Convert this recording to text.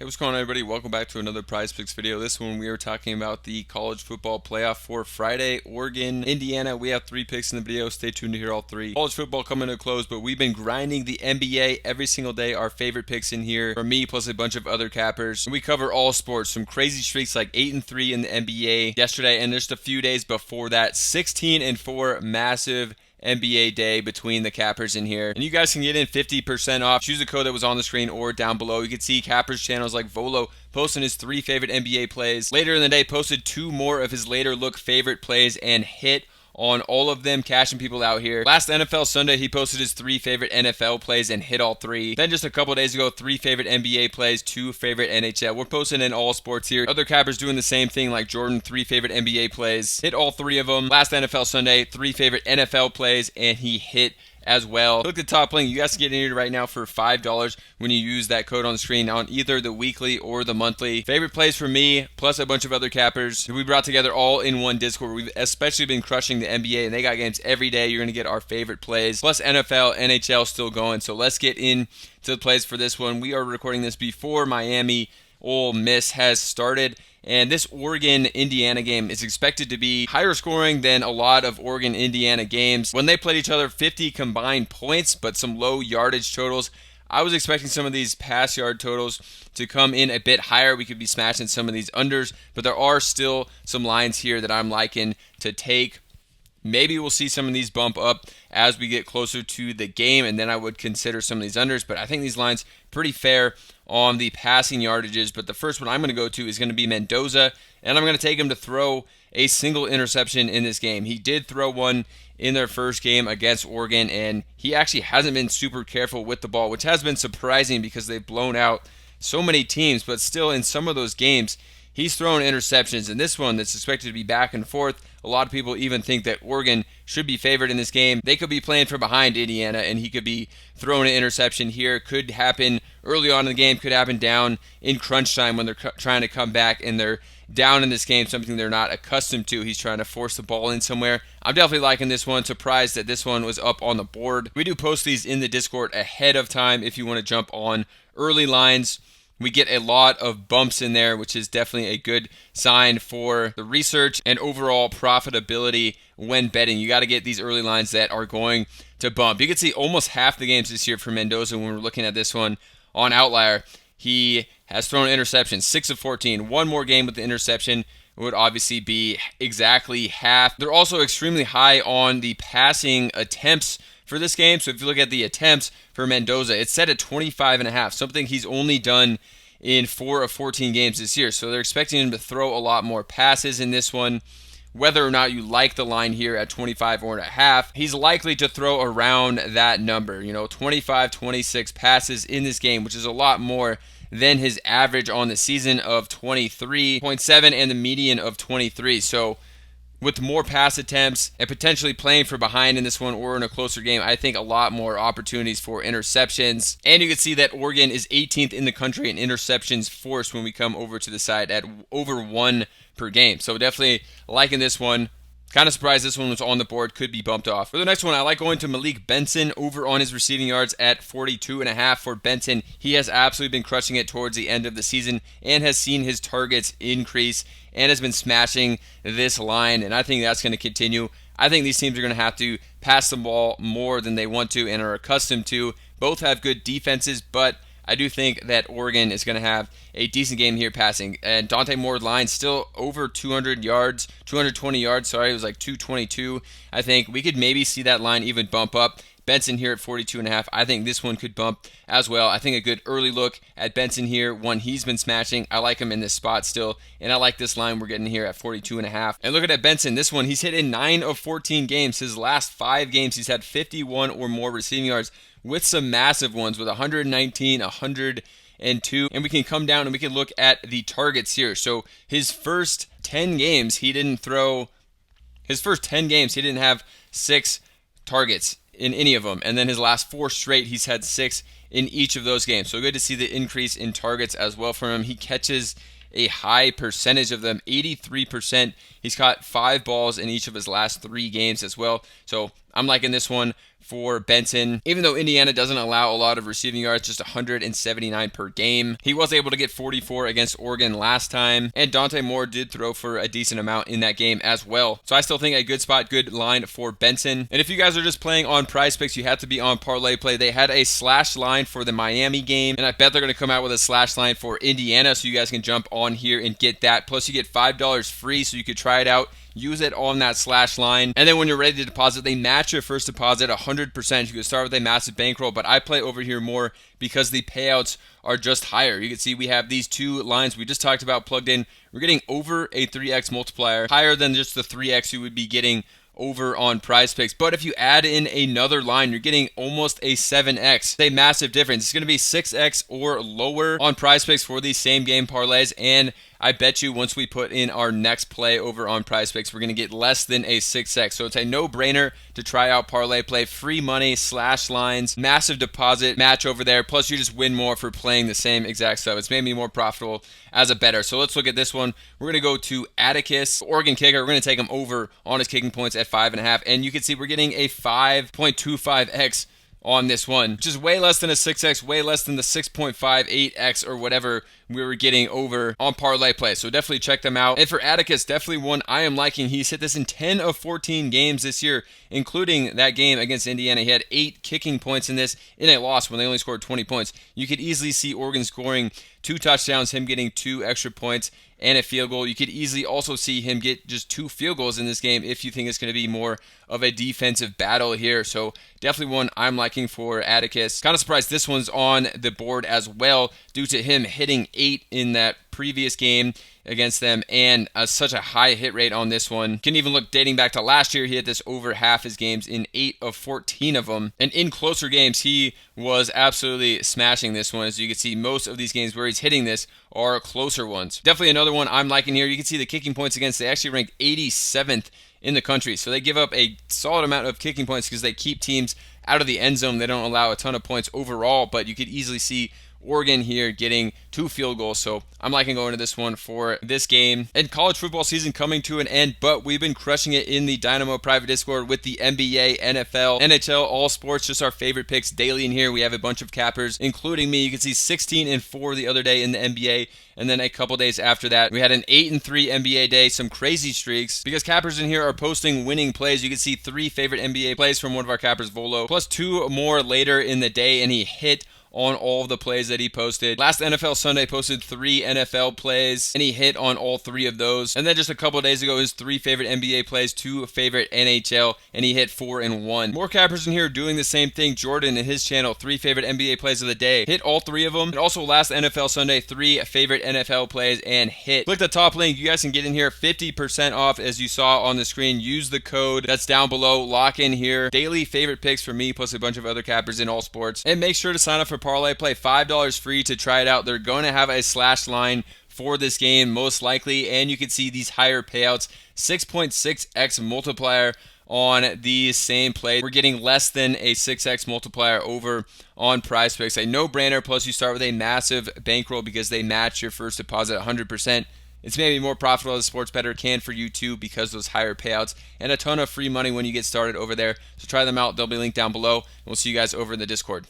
What's going on, everybody? Welcome back to another Prizepicks video. This one we are talking about the college football playoff for Friday. Oregon, Indiana. We have 3 picks in the video. Stay tuned to hear all 3. College football coming to a close, but we've been grinding the NBA every single day. Our favorite picks in here from me plus a bunch of other cappers. We cover all sports. Some crazy streaks like 8-3 in the NBA yesterday, and just a few days before that, 16-4 massive NBA day between the cappers in here. And you guys can get in 50% off. Choose the code that was on the screen or down below. You can see cappers channels like Volo posting his 3 favorite NBA plays. Later in the day, posted 2 more of his later look favorite plays and hit on all of them, cashing people out here. Last NFL Sunday, he posted his 3 favorite NFL plays and hit all 3. Then just a couple days ago, 3 favorite NBA plays, 2 favorite NHL. We're posting in all sports here. Other cappers doing the same thing, like Jordan, 3 favorite NBA plays, hit all 3 of them. Last NFL Sunday, 3 favorite NFL plays, and he hit as well. Look at the top link. You guys can get in here right now for $5 when you use that code on the screen on either the weekly or the monthly. Favorite plays for me, plus a bunch of other cappers. We brought together all in one Discord. We've especially been crushing the NBA, and they got games every day. You're going to get our favorite plays, plus NFL, NHL still going. So let's get into the plays for this one. We are recording this before Miami Ole Miss has started. And this Oregon-Indiana game is expected to be higher scoring than a lot of Oregon-Indiana games. When they played each other, 50 combined points, but some low yardage totals. I was expecting some of these pass yard totals to come in a bit higher. We could be smashing some of these unders, but there are still some lines here that I'm liking to take. Maybe we'll see some of these bump up as we get closer to the game, and then I would consider some of these unders. But I think these lines pretty fair on the passing yardages. But the first one I'm going to go to is going to be Mendoza, and I'm going to take him to throw a single interception in this game. He did throw one in their first game against Oregon, and he actually hasn't been super careful with the ball, which has been surprising because they've blown out so many teams. But still, in some of those games, he's thrown interceptions. And this one that's expected to be back and forth, a lot of people even think that Oregon should be favored in this game. They could be playing from behind Indiana, and he could be throwing an interception here. Could happen early on in the game, could happen down in crunch time when they're trying to come back and they're down in this game, something they're not accustomed to. He's trying to force the ball in somewhere. I'm definitely liking this one. Surprised that this one was up on the board. We do post these in the Discord ahead of time if you want to jump on early lines. We get a lot of bumps in there, which is definitely a good sign for the research and overall profitability when betting. You got to get these early lines that are going to bump. You can see almost half the games this year for Mendoza when we're looking at this one on Outlier. He has thrown interceptions, 6 of 14. One more game with the interception would obviously be exactly half. They're also extremely high on the passing attempts for this game. So if you look at the attempts for Mendoza, it's set at 25.5, something he's only done in 4 of 14 games this year. So they're expecting him to throw a lot more passes in this one. Whether or not you like the line here at 25.5, he's likely to throw around that number, 25, 26 passes in this game, which is a lot more than his average on the season of 23.7 and the median of 23. So with more pass attempts and potentially playing for behind in this one or in a closer game, I think a lot more opportunities for interceptions. And you can see that Oregon is 18th in the country in interceptions forced when we come over to the side at over 1 per game. So definitely liking this one. Kind of surprised this one was on the board. Could be bumped off. For the next one, I like going to Malik Benson over on his receiving yards at 42.5 for Benson. He has absolutely been crushing it towards the end of the season and has seen his targets increase and has been smashing this line, and I think that's going to continue. I think these teams are going to have to pass the ball more than they want to and are accustomed to. Both have good defenses, but I do think that Oregon is going to have a decent game here passing. And Dante Moore's line still over 200 yards, 220 yards, sorry, it was like 222. I think we could maybe see that line even bump up. Benson here at 42.5. I think this one could bump as well. I think a good early look at Benson here, one he's been smashing. I like him in this spot still, and I like this line we're getting here at 42.5. And look at that Benson. This one, he's hit in 9 of 14 games. His last 5 games, he's had 51 or more receiving yards with some massive ones with 119, 102. And we can come down and we can look at the targets here. So his first 10 games, he didn't have 6 targets in any of them. And then his last 4 straight, he's had 6 in each of those games. So good to see the increase in targets as well from him. He catches a high percentage of them, 83%. He's caught 5 balls in each of his last 3 games as well. So I'm liking this one for Benson. Even though Indiana doesn't allow a lot of receiving yards, just 179 per game, he was able to get 44 against Oregon last time, and Dante Moore did throw for a decent amount in that game as well. So I still think a good spot, good line for Benson. And if you guys are just playing on Prizepicks, you have to be on Parlay Play. They had a slash line for the Miami game, and I bet they're going to come out with a slash line for Indiana, so you guys can jump on here and get that. Plus you get $5 free, so you could try it out, use it on that slash line, and then when you're ready to deposit, they match your first deposit 100%. You can start with a massive bankroll, but I play over here more because the payouts are just higher. You can see we have these two lines we just talked about plugged in. We're getting over a 3x multiplier, higher than just the 3x you would be getting over on Prizepicks. But if you add in another line, you're getting almost a 7x. A massive difference. It's going to be 6x or lower on Prizepicks for these same game parlays, and I bet you once we put in our next play over on Prizepicks, we're going to get less than a 6x. So it's a no-brainer to try out Parlay Play. Free money, slash lines, massive deposit match over there. Plus, you just win more for playing the same exact stuff. It's made me more profitable as a bettor. So let's look at this one. We're going to go to Atticus, Oregon kicker. We're going to take him over on his kicking points at 5.5. And you can see we're getting a 5.25x on this one, which is way less than a 6x, way less than the 6.58x or whatever we were getting over on Parlay Play. So definitely check them out. And for Atticus, definitely one I am liking. He's hit this in 10 of 14 games this year, including that game against Indiana. He had 8 kicking points in this in a loss when they only scored 20 points. You could easily see Oregon scoring 2 touchdowns, him getting 2 extra points and a field goal. You could easily also see him get just 2 field goals in this game if you think it's going to be more of a defensive battle here. So definitely one I'm liking for Atticus. Kind of surprised this one's on the board as well due to him hitting 8 in that previous game against them and such a high hit rate on this one. Can even look dating back to last year. He hit this over half his games in 8 of 14 of them. And in closer games, he was absolutely smashing this one. As you can see, most of these games where he's hitting this are closer ones. Definitely another one I'm liking here. You can see the kicking points against, they actually ranked 87th in the country. So they give up a solid amount of kicking points because they keep teams out of the end zone. They don't allow a ton of points overall, but you could easily see Oregon here getting 2 field goals. So I'm liking going to this one for this game. And college football season coming to an end, but we've been crushing it in the Dynamo private Discord with the NBA, NFL, NHL, all sports, just our favorite picks daily in here. We have a bunch of cappers, including me. You can see 16-4 the other day in the NBA. And then a couple days after that, we had an 8-3 NBA day, some crazy streaks. Because cappers in here are posting winning plays. You can see 3 favorite NBA plays from one of our cappers, Volo, plus 2 more later in the day, and he hit on all of the plays that he posted. Last NFL Sunday posted 3 NFL plays, and he hit on all 3 of those. And then just a couple of days ago, his 3 favorite NBA plays, 2 favorite NHL, and he hit 4 and 1. More cappers in here doing the same thing. Jordan in his channel, 3 favorite NBA plays of the day, hit all 3 of them. And also last NFL Sunday, 3 favorite NFL plays and hit. Click the top link. You guys can get in here 50% off as you saw on the screen. Use the code that's down below. Lock in here. Daily favorite picks for me plus a bunch of other cappers in all sports. And make sure to sign up for Parlay Play, $5 free to try it out. They're going to have a slash line for this game most likely, and you can see these higher payouts, 6.6x multiplier on these same plays. We're getting less than a 6x multiplier over on Prizepicks. A no-brainer, plus you start with a massive bankroll because they match your first deposit 100%. It's maybe more profitable as a sports bettor can for you too because those higher payouts and a ton of free money when you get started over there. So try them out. They'll be linked down below. And we'll see you guys over in the Discord.